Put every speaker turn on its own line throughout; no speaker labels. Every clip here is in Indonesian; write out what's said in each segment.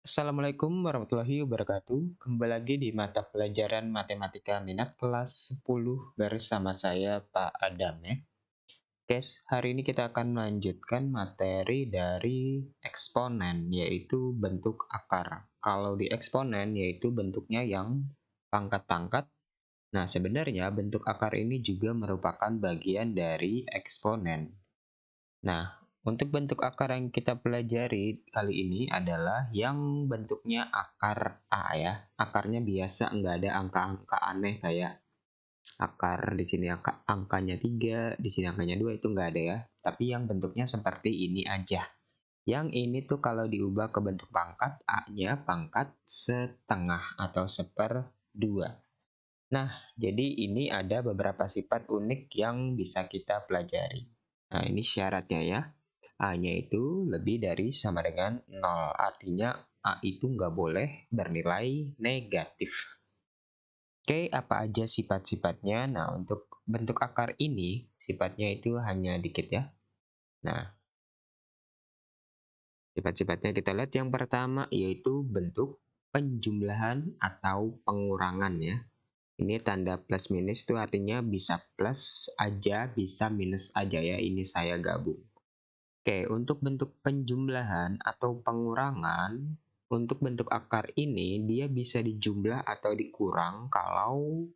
Assalamualaikum warahmatullahi wabarakatuh. Kembali lagi di mata pelajaran Matematika Minat kelas 10 bersama saya Pak Adam ya. Guys, hari ini kita akan melanjutkan materi dari eksponen yaitu bentuk akar. Kalau di eksponen yaitu bentuknya yang pangkat-pangkat. Nah, sebenarnya bentuk akar ini juga merupakan bagian dari eksponen. Nah, untuk bentuk akar yang kita pelajari kali ini adalah yang bentuknya akar A ya. Akarnya biasa, nggak ada angka-angka aneh kayak akar di sini angkanya 3, di sini angkanya 2 itu nggak ada ya. Tapi yang bentuknya seperti ini aja. Yang ini tuh kalau diubah ke bentuk pangkat, A-nya pangkat setengah atau seperdua. Nah, jadi ini ada beberapa sifat unik yang bisa kita pelajari. Nah, ini syaratnya ya. A-nya itu lebih dari sama dengan 0. Artinya A itu nggak boleh bernilai negatif. Oke, apa aja sifat-sifatnya? Nah, untuk bentuk akar ini, sifatnya itu hanya dikit ya. Nah, sifat-sifatnya kita lihat yang pertama yaitu bentuk penjumlahan atau pengurangan ya. Ini tanda plus minus itu artinya bisa plus aja, bisa minus aja ya. Ini saya gabung. Oke, untuk bentuk penjumlahan atau pengurangan, untuk bentuk akar ini dia bisa dijumlah atau dikurang kalau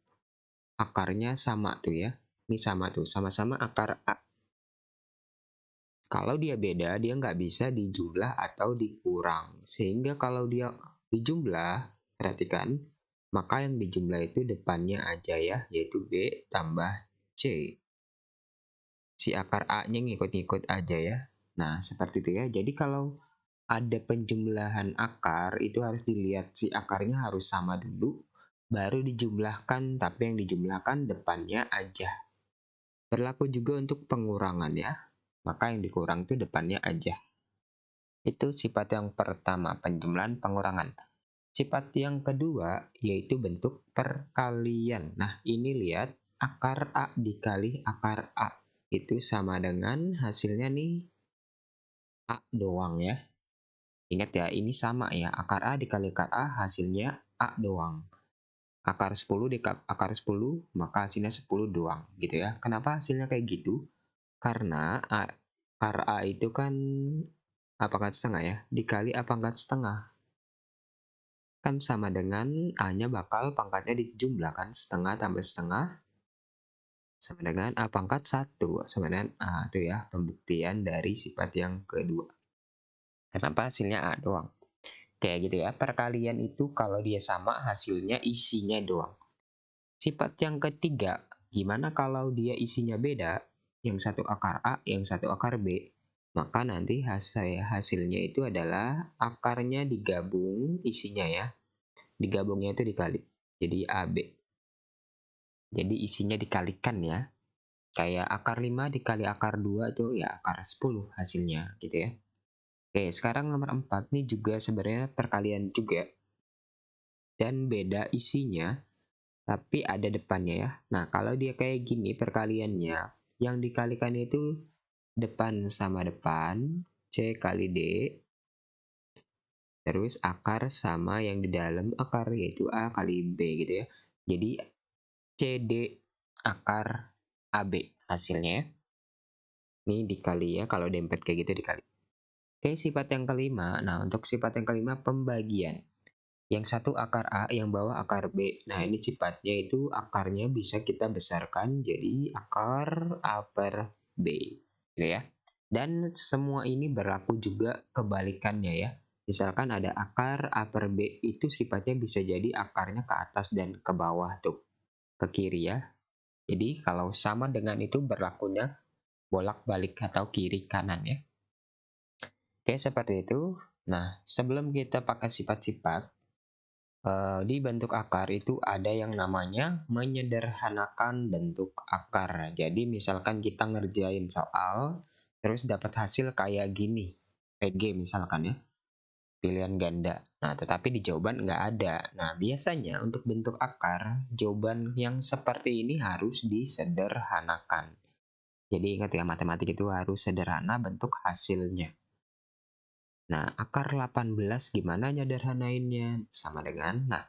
akarnya sama tuh ya. Ini sama tuh, sama-sama akar A. Kalau dia beda, dia nggak bisa dijumlah atau dikurang. Sehingga kalau dia dijumlah, perhatikan, maka yang dijumlah itu depannya aja ya, yaitu B tambah C. Si akar A-nya ngikut-ngikut aja ya. Nah, seperti itu ya. Jadi kalau ada penjumlahan akar, itu harus dilihat si akarnya harus sama dulu, baru dijumlahkan, tapi yang dijumlahkan depannya aja. Berlaku juga untuk pengurangan ya. Maka yang dikurang itu depannya aja. Itu sifat yang pertama, penjumlahan pengurangan. Sifat yang kedua yaitu bentuk perkalian. Nah, ini lihat akar A dikali akar A. Itu sama dengan hasilnya nih A doang ya. Ingat ya, ini sama ya. Akar A dikali akar A hasilnya A doang. Akar 10 dikali akar 10 maka hasilnya 10 doang gitu ya. Kenapa hasilnya kayak gitu? Karena akar A itu kan A pangkat setengah ya, dikali A pangkat setengah. Kan sama dengan A-nya bakal pangkatnya dijumlahkan, setengah tambah setengah sama dengan A pangkat 1, sama dengan A. Itu ya, pembuktian dari sifat yang kedua. Kenapa hasilnya A doang? Kayak gitu ya, perkalian itu kalau dia sama hasilnya isinya doang. Sifat yang ketiga, gimana kalau dia isinya beda? Yang satu akar A, yang satu akar B. Maka nanti hasilnya itu adalah akarnya digabung isinya ya. Digabungnya itu dikali. Jadi AB. Jadi isinya dikalikan ya. Kayak akar 5 dikali akar 2 itu ya akar 10 hasilnya gitu ya. Oke, sekarang nomor 4 nih juga sebenarnya perkalian juga. Dan beda isinya, tapi ada depannya ya. Nah, kalau dia kayak gini perkaliannya, yang dikalikan itu depan sama depan, C kali D, terus akar sama yang di dalam akar yaitu A kali B gitu ya. Jadi CD akar AB hasilnya ya. Ini dikali ya, kalau dempet kayak gitu dikali. Oke, sifat yang kelima. Nah, untuk sifat yang kelima pembagian. Yang satu akar A, yang bawah akar B. Nah, ini sifatnya itu akarnya bisa kita besarkan jadi akar A per B. Gitu ya. Dan semua ini berlaku juga kebalikannya ya. Misalkan ada akar A per B, itu sifatnya bisa jadi akarnya ke atas dan ke bawah tuh. Ke kiri ya. Jadi kalau sama dengan itu berlakunya bolak-balik atau kiri kanan ya. Oke, seperti itu. Nah, sebelum kita pakai sifat-sifat, di bentuk akar itu ada yang namanya menyederhanakan bentuk akar. Jadi misalkan kita ngerjain soal, terus dapat hasil kayak gini, PG misalkan ya, pilihan ganda. Nah, tetapi di jawaban nggak ada. Nah, biasanya untuk bentuk akar, jawaban yang seperti ini harus disederhanakan. Jadi ingat ya, matematik itu harus sederhana bentuk hasilnya. Nah, akar 18 gimana nyederhanainnya? Sama dengan, nah,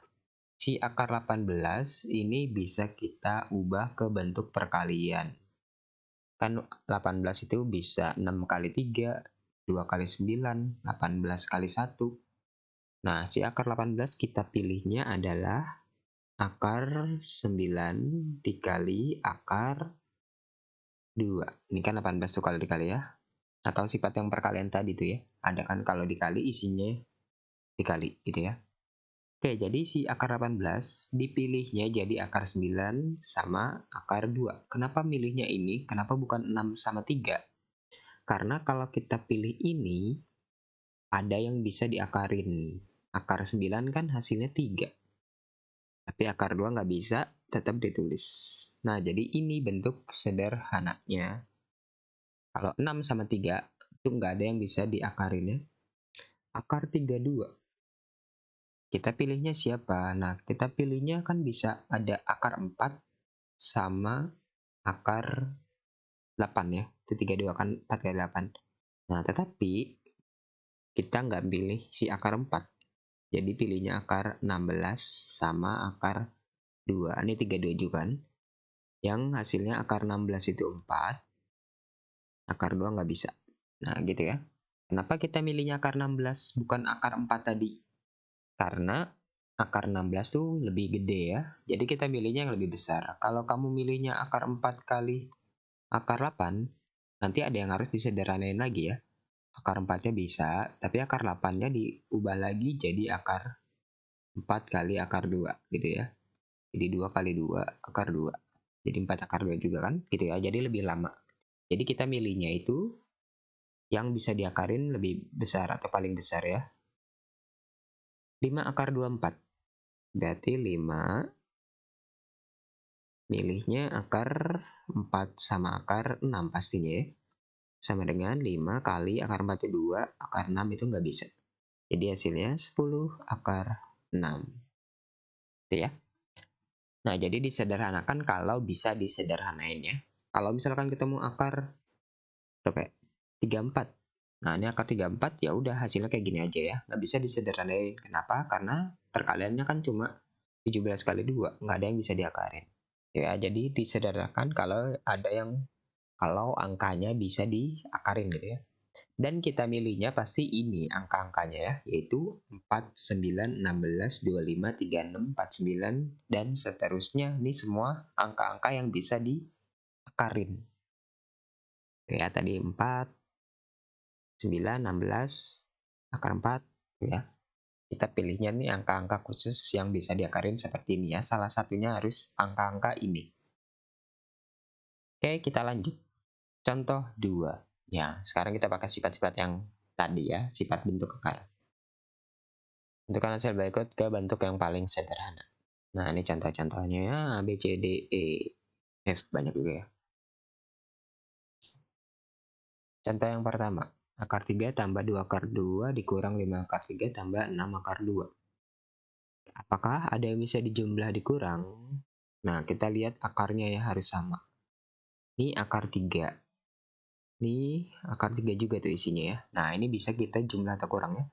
si akar 18 ini bisa kita ubah ke bentuk perkalian. Kan 18 itu bisa 6 kali 3, 2 kali 9, 18 kali 1. Nah, si akar 18 kita pilihnya adalah akar 9 dikali akar 2. Ini kan 18 tuh kalau dikali ya. Atau sifat yang perkalian tadi tuh ya. Ada kan kalau dikali isinya dikali gitu ya. Oke, jadi si akar 18 dipilihnya jadi akar 9 sama akar 2. Kenapa milihnya ini? Kenapa bukan 6 sama 3? Karena kalau kita pilih ini, ada yang bisa diakarin. Akar 9 kan hasilnya 3. Tapi akar 2 nggak bisa, tetap ditulis. Nah, jadi ini bentuk sederhananya. Kalau 6 sama 3, itu nggak ada yang bisa diakarin ya. Akar 32. Kita pilihnya siapa? Nah, kita pilihnya kan bisa ada akar 4 sama akar 8 ya. Itu 32 kan 4 kali 8. Nah, tetapi kita nggak pilih si akar 4. Jadi pilihnya akar 16 sama akar 2. Ini 32 juga kan. Yang hasilnya akar 16 itu 4. Akar 2 nggak bisa. Nah, gitu ya. Kenapa kita milihnya akar 16 bukan akar 4 tadi? Karena akar 16 tuh lebih gede ya. Jadi kita milihnya yang lebih besar. Kalau kamu milihnya akar 4 kali akar 8, nanti ada yang harus disederhanain lagi ya. Akar 4-nya bisa, tapi akar 8-nya diubah lagi jadi akar 4 kali akar 2 gitu ya. Jadi 2 kali 2 akar 2. Jadi 4 akar 2 juga kan gitu ya. Jadi lebih lama. Jadi kita milihnya itu yang bisa diakarin lebih besar atau paling besar ya. 5 akar 24. Berarti 5 milihnya akar 4 sama akar 6 pastinya ya. Sama dengan 5 kali akar 4 itu 2, akar 6 itu nggak bisa. Jadi hasilnya 10 akar 6. Itu ya. Nah, jadi disederhanakan kalau bisa disederhanain ya. Kalau misalkan ketemu akar berapa ya? 34. Nah, ini akar 34 ya udah hasilnya kayak gini aja ya. Nggak bisa disederhanain. Kenapa? Karena perkaliannya kan cuma 17 kali 2. Nggak ada yang bisa diakarin. Ya, jadi disederhanakan kalau angkanya bisa diakarin gitu ya. Dan kita milihnya pasti ini angka-angkanya ya, yaitu 4, 9, 16, 25, 36, 49, dan seterusnya. Ini semua angka-angka yang bisa diakarin. Ya, tadi 4, 9, 16, akar 4, ya. Kita pilihnya nih angka-angka khusus yang bisa diakarin seperti ini ya. Salah satunya harus angka-angka ini. Oke, kita lanjut. Contoh 2. Ya, sekarang kita pakai sifat-sifat yang tadi ya, sifat bentuk akar. Tentukan hasil berikut ke bentuk yang paling sederhana. Nah, ini contoh-contohnya ya, B, C, D, E, F, banyak juga ya. Contoh yang pertama, akar 3 tambah 2 akar 2 dikurang 5 akar 3 tambah 6 akar 2. Apakah ada yang bisa dijumlah dikurang? Nah, kita lihat akarnya ya harus sama. Ini akar 3. Ini akar 3 juga tuh isinya ya. Nah, ini bisa kita jumlah atau kurang ya.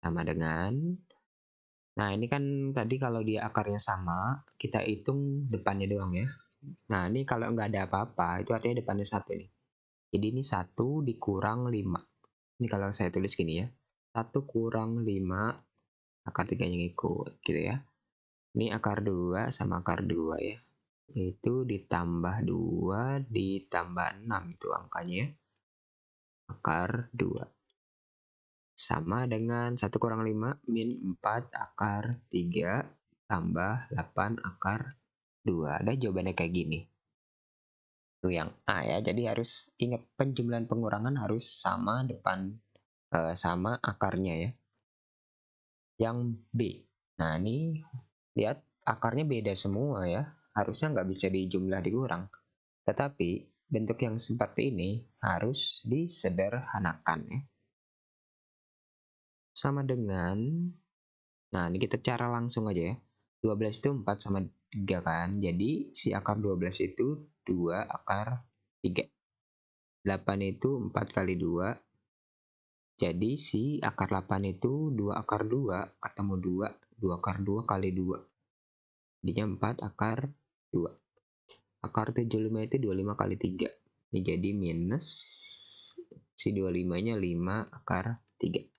Sama dengan, nah ini kan tadi kalau dia akarnya sama, kita hitung depannya doang ya. Nah, ini kalau nggak ada apa-apa, itu artinya depannya 1 nih. Jadi ini 1 dikurang 5. Ini kalau saya tulis gini ya. 1 kurang 5, akar 3-nya ngikut gitu ya. Ini akar 2 sama akar 2 ya. Itu ditambah 2 ditambah 6 itu angkanya ya. Akar 2. Sama dengan 1 kurang 5 min 4 akar 3 tambah 8 akar 2. Ada jawabannya kayak gini. Itu yang A ya. Jadi harus ingat penjumlahan pengurangan harus sama depan sama akarnya ya. Yang B. Nah, ini lihat akarnya beda semua ya. Harusnya nggak bisa dijumlah dikurang. Tetapi bentuk yang seperti ini harus disederhanakan ya. Sama dengan, nah ini kita cara langsung aja ya. 12 itu 4 sama 3 kan. Jadi si akar 12 itu 2 akar 3. 8 itu 4 kali 2. Jadi si akar 8 itu 2 akar 2 ketemu 2, 2 akar 2 kali 2. Jadinya 4 akar 2. Akar 75 itu 25 kali 3. Ini jadi minus si 25-nya 5 akar 3.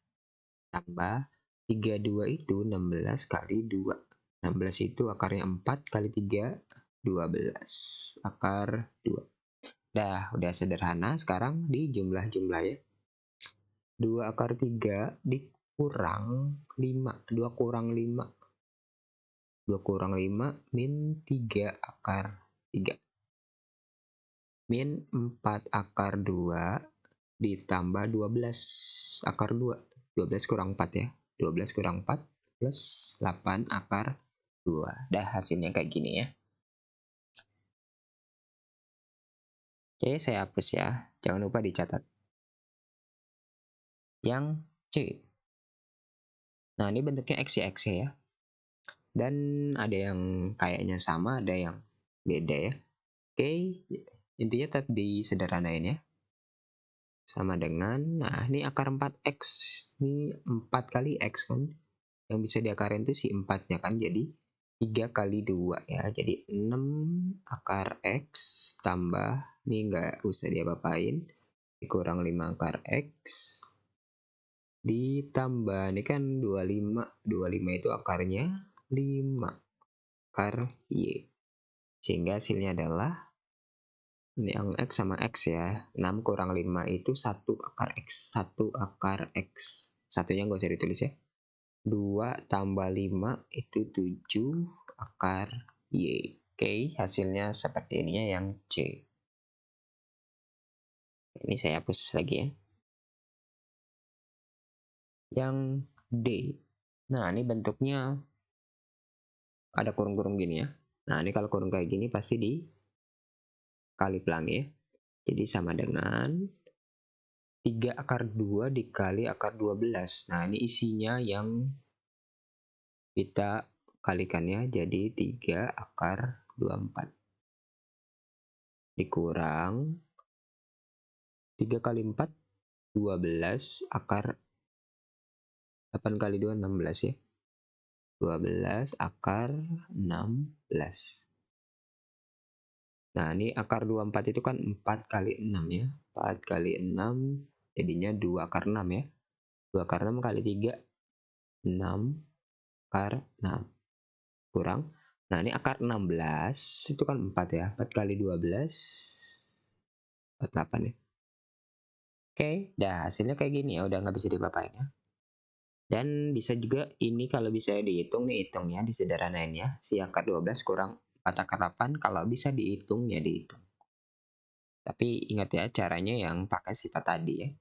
Tambah 32 itu 16 kali 2. 16 itu akarnya 4 kali 3, 12 akar 2. Dah, udah sederhana. Sekarang dijumlah-jumlah ya. 2 akar 3 dikurang 5. 2 kurang 5. 2 kurang 5 min 3 akar 3. Min 4 akar 2 ditambah 12 akar 2. 12 kurang 4 ya. 12 kurang 4 plus 8 akar 2. Dah, hasilnya kayak gini ya. Oke, saya hapus ya. Jangan lupa dicatat. Yang C. Nah, ini bentuknya X ya, X ya. Dan ada yang kayaknya sama, ada yang beda ya. Oke, intinya tetap disederhanain ya. Sama dengan, nah ini akar 4X. Ini 4 kali X kan. Yang bisa diakarin itu si 4-nya kan. Jadi 3 kali 2 ya. Jadi 6 akar X tambah, ini nggak usah diapa-apain. Dikurang 5 akar X. Ditambah, ini kan 25. 25 itu akarnya 5 akar Y. Sehingga hasilnya adalah ini yang X sama X ya. 6 kurang 5 itu 1 akar X. 1 akar X. Satunya nggak usah ditulis ya. 2 tambah 5 itu 7 akar Y. Oke, hasilnya seperti ini ya yang C. Ini saya hapus lagi ya. Yang D. Nah, ini bentuknya ada kurung-kurung gini ya. Nah, ini kalau kurung kayak gini pasti dikali pelangi ya. Jadi sama dengan 3 akar 2 dikali akar 12. Nah, ini isinya yang kita kalikan ya. Jadi 3 akar 24. Dikurang 3 kali 4, 12 akar 8 kali 2, 16 ya. 12 akar 16. Nah, ini akar 24 itu kan 4 kali 6 ya. 4 kali 6 jadinya 2 akar 6 ya. 2 akar 6 kali 3, 6 akar 6. Kurang. Nah, ini akar 16 itu kan 4 ya. 4 kali 12, 48 ya. Oke, dah hasilnya kayak gini ya. Udah nggak bisa dipapain ya. Dan bisa juga ini kalau bisa dihitung nih, hitung ya, disederhanain ya. Si akar 12 kurang 4 akar 8, kalau bisa dihitung ya dihitung. Tapi ingat ya, caranya yang pakai sifat tadi ya.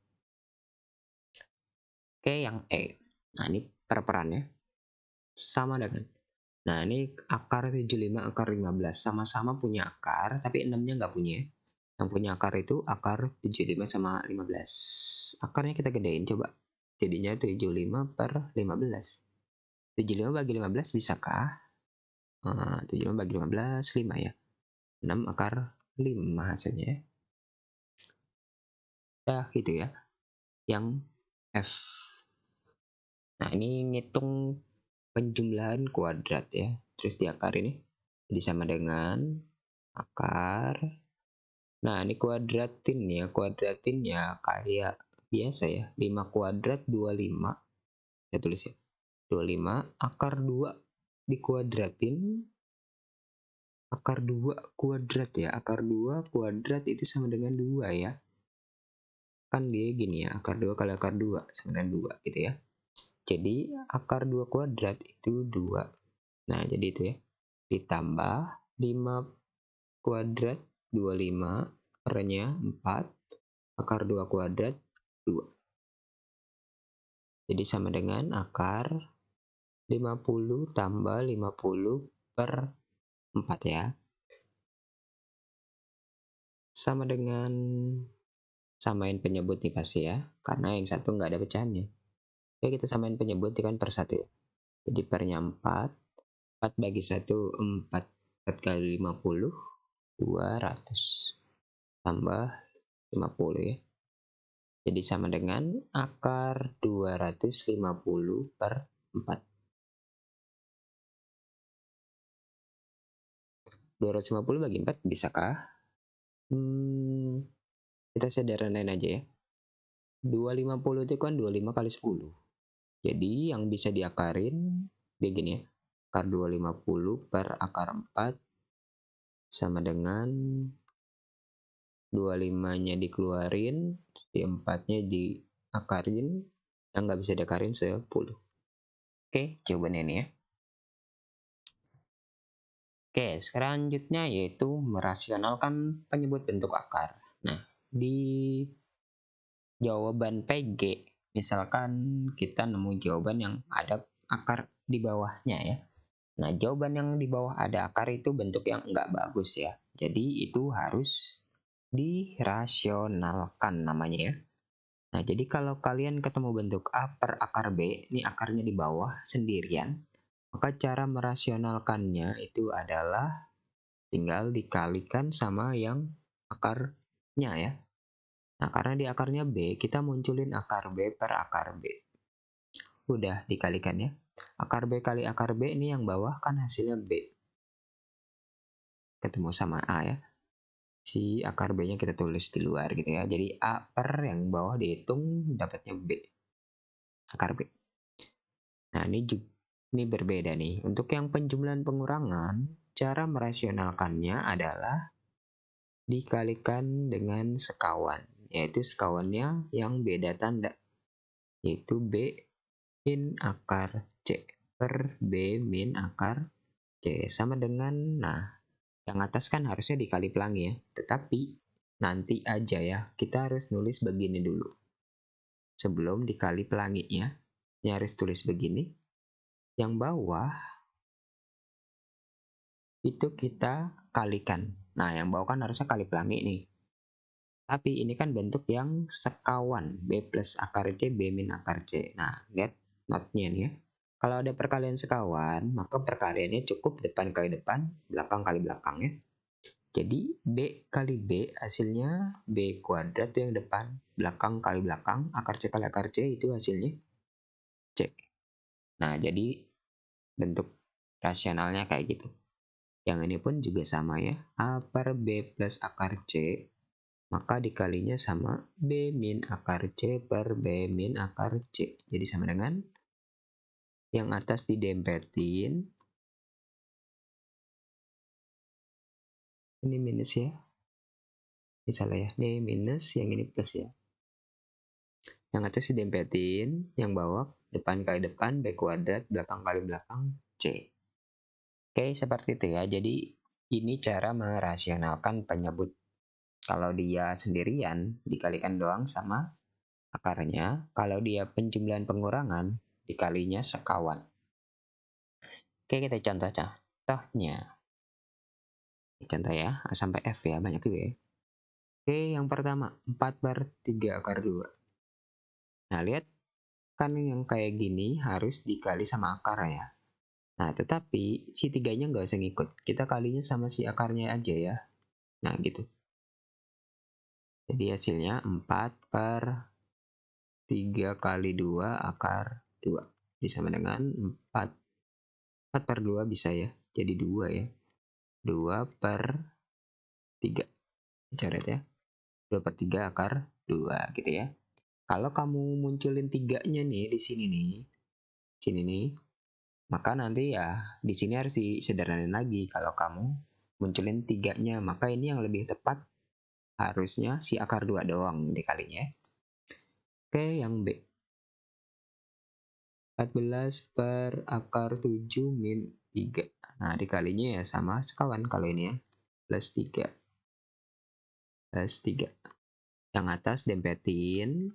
Oke, yang E. Nah, ini perperannya sama dengan. Nah, ini akar 75, akar 15. Sama-sama punya akar, tapi 6-nya nggak punya. Yang punya akar itu akar 75 sama 15. Akarnya kita gedein coba. Jadinya 75 per 15. 75 bagi 15 bisakah? 75 bagi 15, 5 ya. 6 akar 5 hasilnya ya. Ya, gitu ya. Yang F. Nah, ini ngitung penjumlahan kuadrat ya. Terus di akar ini. Jadi sama dengan akar. Nah, ini kuadratin ya. Kuadratin ya kayak biasa ya. 5 kuadrat 25. Saya tulis ya. 25 akar 2 dikuadratin. Akar 2 kuadrat ya. Akar 2 kuadrat itu sama dengan 2 ya. Kan dia gini ya. Akar 2 kali akar 2 sama dengan 2 gitu ya. Jadi akar 2 kuadrat itu 2. Nah, jadi itu ya. Ditambah 5 kuadrat 25. Akarnya 4. Akar 2 kuadrat 2. Jadi sama dengan akar 50 tambah 50 per 4 ya. Sama dengan, samain penyebut nih pasti ya. Karena yang satu nggak ada pecahannya. Oke, kita samain penyebut kan per 1 ya. Jadi pernya 4. 4 bagi 1, 4. 4 kali 50, 200. Tambah 50 ya. Jadi sama dengan akar 250 per 4. 250 bagi 4 bisakah? Kita sederhanain aja ya. 250 itu kan 25 kali 10. Jadi yang bisa diakarin begini ya. Akar 250 per akar 4 sama dengan 25-nya dikeluarin, si 4-nya diakarin, yang nggak bisa diakarin 10. Oke, jawabannya ini ya. Oke, selanjutnya yaitu merasionalkan penyebut bentuk akar. Nah, di jawaban PG, misalkan kita nemu jawaban yang ada akar di bawahnya ya. Nah, jawaban yang di bawah ada akar itu bentuk yang nggak bagus ya. Jadi itu harus dirasionalkan namanya ya. Nah, jadi kalau kalian ketemu bentuk A per akar B, ini akarnya di bawah sendirian, maka cara merasionalkannya itu adalah tinggal dikalikan sama yang akarnya ya. Nah, karena di akarnya B, kita munculin akar B per akar B. Udah dikalikan ya. Akar B kali akar B ini yang bawah kan hasilnya B. Ketemu sama A ya. Si akar B-nya kita tulis di luar gitu ya. Jadi A per yang bawah dihitung dapatnya B. Akar B. Nah, ini berbeda nih. Untuk yang penjumlahan pengurangan, cara merasionalkannya adalah dikalikan dengan sekawan. Yaitu sekawannya yang beda tanda. Yaitu B min akar C per B min akar C. Sama dengan, nah, yang atas kan harusnya dikali pelangi ya. Tetapi nanti aja ya, kita harus nulis begini dulu. Sebelum dikali pelanginya, ini harus tulis begini. Yang bawah itu kita kalikan. Nah, yang bawah kan harusnya kali pelangi nih. Tapi ini kan bentuk yang sekawan. B plus akar C, B min akar C. Nah, lihat notnya nih ya. Kalau ada perkalian sekawan, maka perkaliannya cukup depan kali depan, belakang kali belakang ya. Jadi B kali B hasilnya B kuadrat itu yang depan, belakang kali belakang, akar C kali akar C itu hasilnya C. Nah, jadi bentuk rasionalnya kayak gitu. Yang ini pun juga sama ya, A per B plus akar C, maka dikalinya sama B min akar C per B min akar C. Jadi sama dengan yang atas didempetin, ini minus ya, ini salah ya, ini minus, yang ini plus ya. Yang atas didempetin, yang bawah depan kali depan, B kuadrat, belakang kali belakang, C. Oke, seperti itu ya. Jadi ini cara merasionalkan penyebut. Kalau dia sendirian, dikalikan doang sama akarnya. Kalau dia penjumlahan pengurangan, dikalinya sekawan. Oke, kita contohnya. Contoh ya, A sampai F ya, banyak juga ya. Oke, yang pertama, 4 per 3 akar 2. Nah, lihat, kan yang kayak gini harus dikali sama akar ya. Nah, tetapi si 3-nya nggak usah ngikut. Kita kalinya sama si akarnya aja ya. Nah, gitu. Jadi hasilnya 4 per 3 kali 2 akar 2. Jadi sama dengan 4. 4 per 2 bisa ya. Jadi 2 ya. 2 per 3. Coret ya. 2 per 3 akar 2 gitu ya. Kalau kamu munculin 3-nya nih di sini nih. Sini nih. Maka nanti ya di sini harus disederhanain lagi. Kalau kamu munculin 3-nya, maka ini yang lebih tepat harusnya si akar 2 doang dikalinya. Oke, yang B. 14 per akar 7 min 3. Nah, dikalinya ya sama sekawan kalau ini ya. Plus 3. Plus 3. Yang atas dempetin.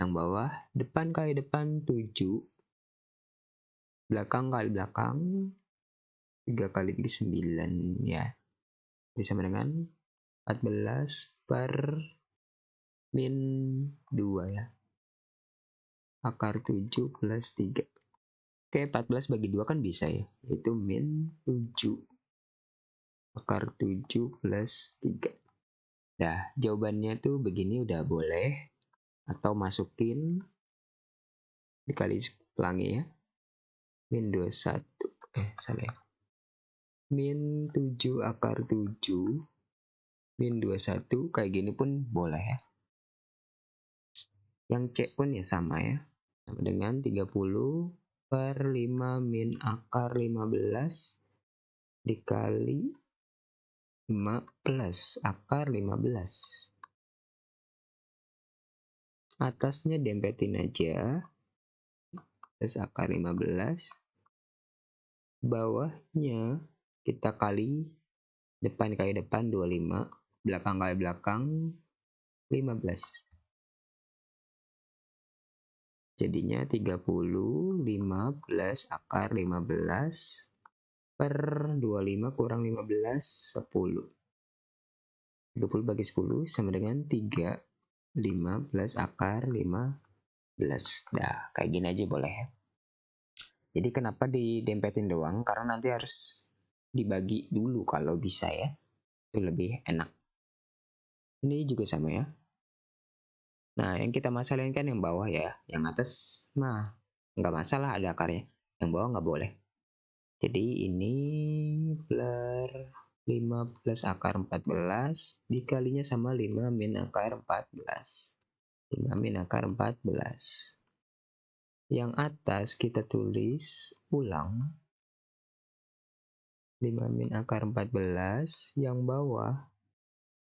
Yang bawah depan kali depan 7. Belakang kali belakang 3 kali 3 9 ya. Jadi sama dengan 14 per min 2 ya. Akar 7 plus 3. Oke, 14 bagi 2 kan bisa ya. Itu min 7. Akar 7 plus 3. Nah, jawabannya tuh begini udah boleh. Atau masukin dikali pelangi ya. Min 21. Salah ya. Min 7 akar 7. Min 21 kayak gini pun boleh ya. Yang C pun ya sama ya. Sama dengan 30 per 5 min akar 15 dikali 15 akar 15. Atasnya dempetin aja. Atas akar 15. Bawahnya kita kali depan kali depan 25. Belakang kali belakang 15. Jadinya 30, 15 akar 15 per 25 kurang 15, 10. 20 bagi 10 sama dengan 3, 15 akar 15. Nah, kayak gini aja boleh ya. Jadi kenapa didempetin doang? Karena nanti harus dibagi dulu kalau bisa ya. Itu lebih enak. Ini juga sama ya. Nah, yang kita masalahin kan yang bawah ya. Yang atas mah nggak masalah ada akarnya. Yang bawah nggak boleh. Jadi ini per 15 akar 14 dikalinya sama 5 min akar 14. 5 min akar 14. Yang atas kita tulis ulang 5 min akar 14. Yang bawah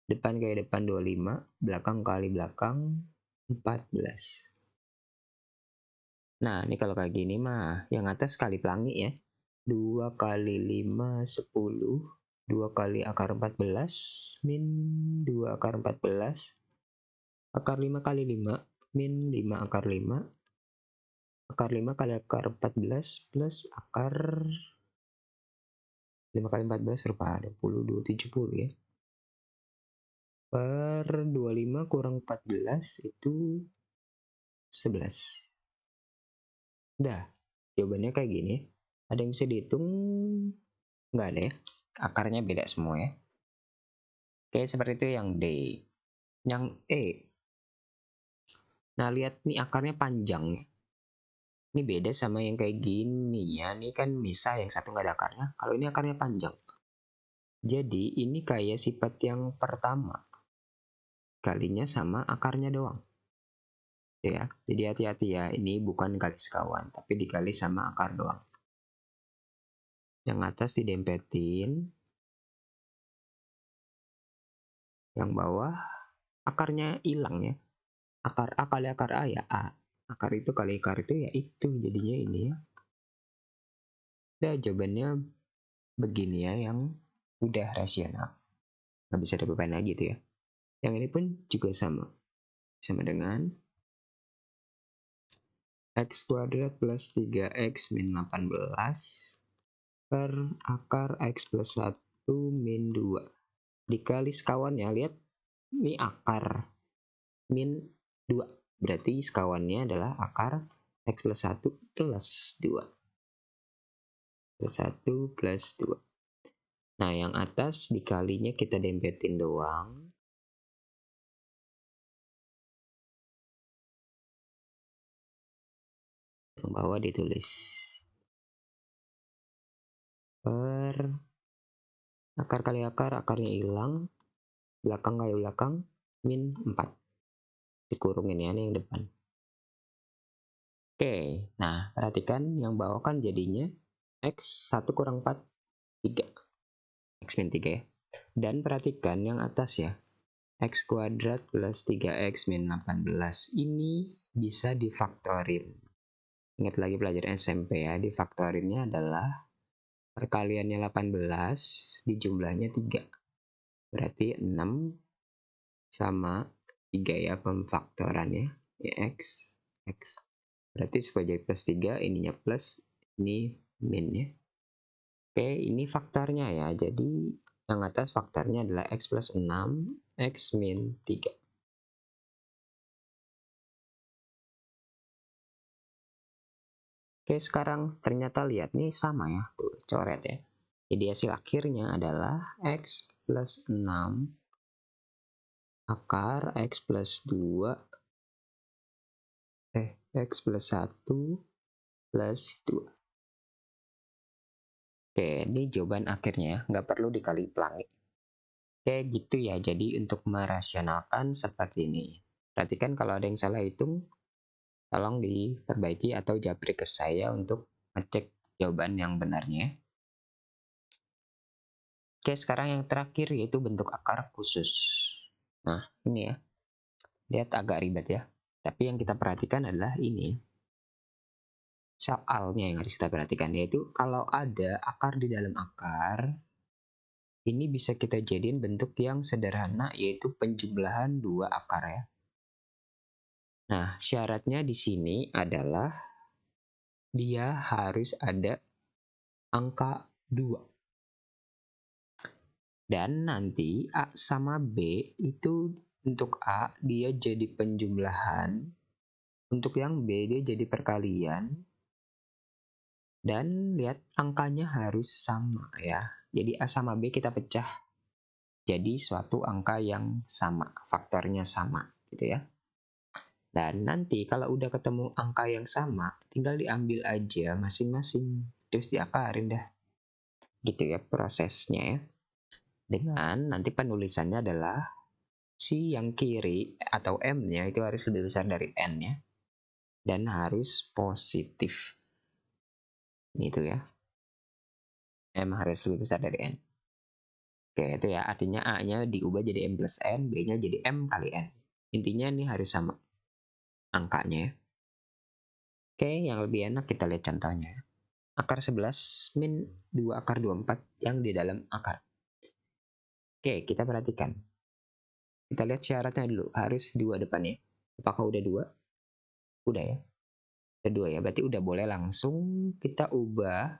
depan kali depan 25, belakang kali belakang 14. Nah, ini kalau kayak gini mah yang atas kali pelangi ya. 2 kali 5, 10. 2 kali akar 14 min 2 akar 14. Akar 5 kali 5 min 5 akar 5. Akar 5 kali akar 14 plus akar 5 kali 14 berapa? 20, 70 ya. Per 25 kurang 14 itu 11. Dah, jawabannya kayak gini. Ada yang bisa dihitung? Nggak ada ya. Akarnya beda semua ya. Oke, seperti itu yang D. Yang E. Nah, lihat nih akarnya panjang. Ini beda sama yang kayak gini ya. Ini kan misah yang satu nggak ada akarnya. Kalau ini akarnya panjang. Jadi ini kayak sifat yang pertama. Kalinya sama akarnya doang. Ya, jadi hati-hati ya. Ini bukan kali sekawan, tapi dikali sama akar doang. Yang atas didempetin. Yang bawah akarnya hilang ya. Akar A kali akar A ya A. Akar itu kali akar itu ya itu. Jadinya ini ya. Nah, jawabannya begini ya yang udah rasional. Nggak bisa diapain lagi tuh ya. Yang ini pun juga sama. Sama dengan x kuadrat plus 3x min 18 per akar x plus 1 min 2. Dikali sekawannya, lihat ini akar min 2. Berarti sekawannya adalah akar x plus 1 plus 2. Plus 1 plus 2. Nah, yang atas dikalinya kita dempetin doang. Yang bawah ditulis per akar kali akar, akarnya hilang. Belakang kali belakang, min 4. Dikurungin ya, ini yang depan. Oke, nah perhatikan yang bawah kan jadinya x 1 kurang 4, 3. X min 3 ya. Dan perhatikan yang atas ya. X kuadrat plus 3x min 18. Ini bisa difaktorin. Ingat lagi pelajaran SMP ya, difaktorinnya adalah perkaliannya 18 dijumlahnya 3. Berarti 6 sama 3 ya pemfaktorannya. Ya x. Berarti supaya jadi plus 3, ininya plus, ini min ya. Oke, ini faktornya ya. Jadi yang atas faktornya adalah x plus 6, x min 3. Oke, sekarang ternyata lihat nih sama ya. Tuh, coret ya. Jadi hasil akhirnya adalah x plus 6 akar X plus 2, X plus 1 plus 2. Oke, ini jawaban akhirnya ya, nggak perlu dikali pelangi. Oke, gitu ya. Jadi untuk merasionalkan seperti ini. Perhatikan kalau ada yang salah hitung, tolong diperbaiki atau japri ke saya untuk ngecek jawaban yang benarnya. Oke, sekarang yang terakhir yaitu bentuk akar khusus. Nah, ini ya. Lihat agak ribet ya. Tapi yang kita perhatikan adalah ini. Soalnya yang harus kita perhatikan yaitu kalau ada akar di dalam akar, ini bisa kita jadiin bentuk yang sederhana yaitu penjumlahan dua akar ya. Nah, syaratnya di sini adalah dia harus ada angka 2. Dan nanti A sama B itu untuk A dia jadi penjumlahan, untuk yang B dia jadi perkalian, dan lihat angkanya harus sama ya. Jadi A sama B kita pecah jadi suatu angka yang sama, faktornya sama gitu ya. Dan nanti kalau udah ketemu angka yang sama, tinggal diambil aja masing-masing, terus diakarin dah. Gitu ya prosesnya ya. Dengan nanti penulisannya adalah si yang kiri atau M-nya itu harus lebih besar dari N ya. Dan harus positif. Gitu ya. M harus lebih besar dari N. Oke, itu ya. Artinya A-nya diubah jadi M plus N, B-nya jadi M kali N. Intinya ini harus sama angkanya ya. Oke, yang lebih enak kita lihat contohnya. Akar 11 min 2 akar 24 yang di dalam akar. Oke, kita perhatikan. Kita lihat syaratnya dulu. Harus 2 depannya. Apakah udah 2? Udah ya. Udah 2 ya. Berarti udah boleh langsung kita ubah.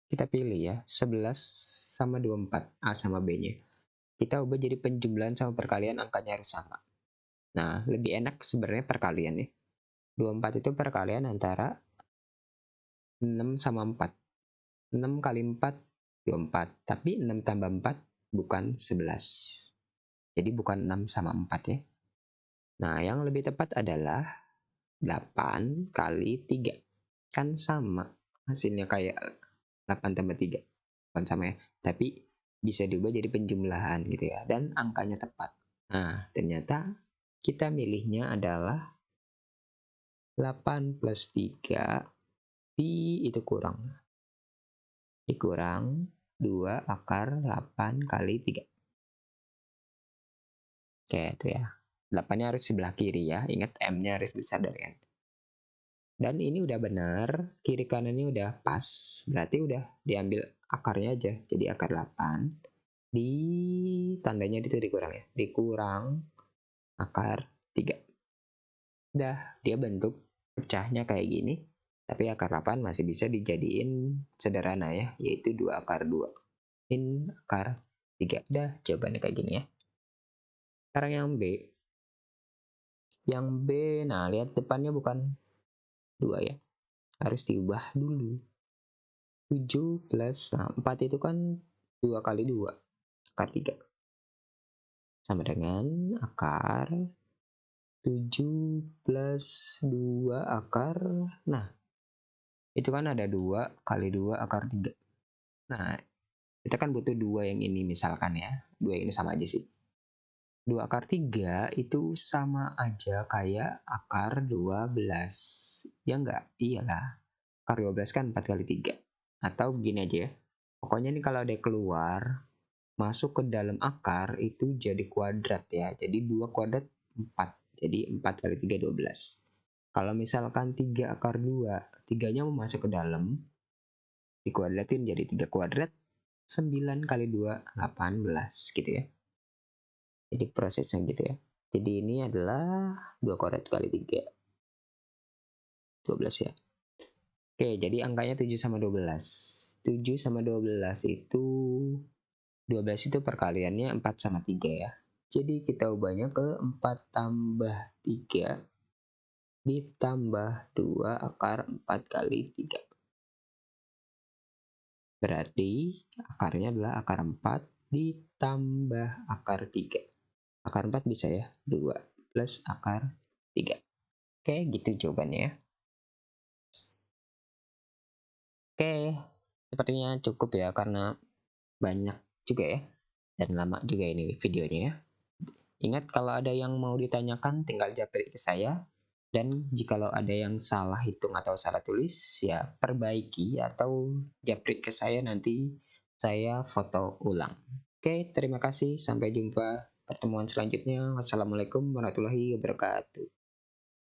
Kita pilih ya. 11 sama 24. A sama B-nya. Kita ubah jadi penjumlahan sama perkalian, angkanya harus sama. Nah, lebih enak sebenarnya perkalian ya. 24 itu perkalian antara 6 sama 4. 6 kali 4, 24. Tapi 6 tambah 4 bukan 11. Jadi bukan 6 sama 4 ya. Nah, yang lebih tepat adalah 8 kali 3. Kan sama. Hasilnya kayak 8 tambah 3. Bukan sama ya. Tapi bisa diubah jadi penjumlahan gitu ya. Dan angkanya tepat. Nah, ternyata kita milihnya adalah 8 plus 3 itu kurang. Dikurang 2 akar 8 kali 3. Oke, itu ya. 8-nya harus sebelah kiri ya. Ingat M-nya harus besar dari N. Dan ini udah benar. Kiri kanannya udah pas. Berarti udah diambil akarnya aja. Jadi akar 8. Di tandanya itu dikurang ya. Dikurang akar 3. Udah, dia bentuk pecahnya kayak gini. Tapi akar 8 masih bisa dijadiin sederhana ya. Yaitu 2 akar 2. Min akar 3. Udah, jawabannya kayak gini ya. Sekarang yang B. Yang B, nah lihat depannya bukan 2 ya. Harus diubah dulu. 7 plus, nah 4 itu kan 2 kali 2. Akar 3. Sama dengan akar 7 plus 2 akar, nah itu kan ada 2 kali 2 akar 3. Nah, kita kan butuh 2 yang ini misalkan ya. 2 yang ini sama aja sih. 2 akar 3 itu sama aja kayak akar 12. Ya enggak? Iyalah. Akar 12 kan 4 kali 3. Atau begini aja ya. Pokoknya nih kalau ada keluar, masuk ke dalam akar itu jadi kuadrat ya. Jadi 2 kuadrat 4. Jadi 4 kali 3, 12. Kalau misalkan 3 akar 2, 3-nya mau masuk ke dalam, dikuadratin jadi 3 kuadrat, 9 kali 2, 18 gitu ya. Jadi prosesnya gitu ya. Jadi ini adalah 2 kuadrat kali 3, 12 ya. Oke, jadi angkanya 7 sama 12. 7 sama 12 itu 12 itu perkaliannya 4 sama 3 ya. Jadi kita ubahnya ke 4 tambah 3 ditambah 2 akar 4 kali 3. Berarti akarnya adalah akar 4 tambah akar 3. Akar 4 bisa ya, 2 plus akar 3. Oke, gitu jawabannya ya. Oke, sepertinya cukup ya karena banyak juga ya. Dan lama juga ini videonya ya. Ingat kalau ada yang mau ditanyakan tinggal japri ke saya. Dan jikalau ada yang salah hitung atau salah tulis ya perbaiki atau japri ke saya, nanti saya foto ulang. Oke, terima kasih. Sampai jumpa pertemuan selanjutnya. Wassalamualaikum warahmatullahi wabarakatuh.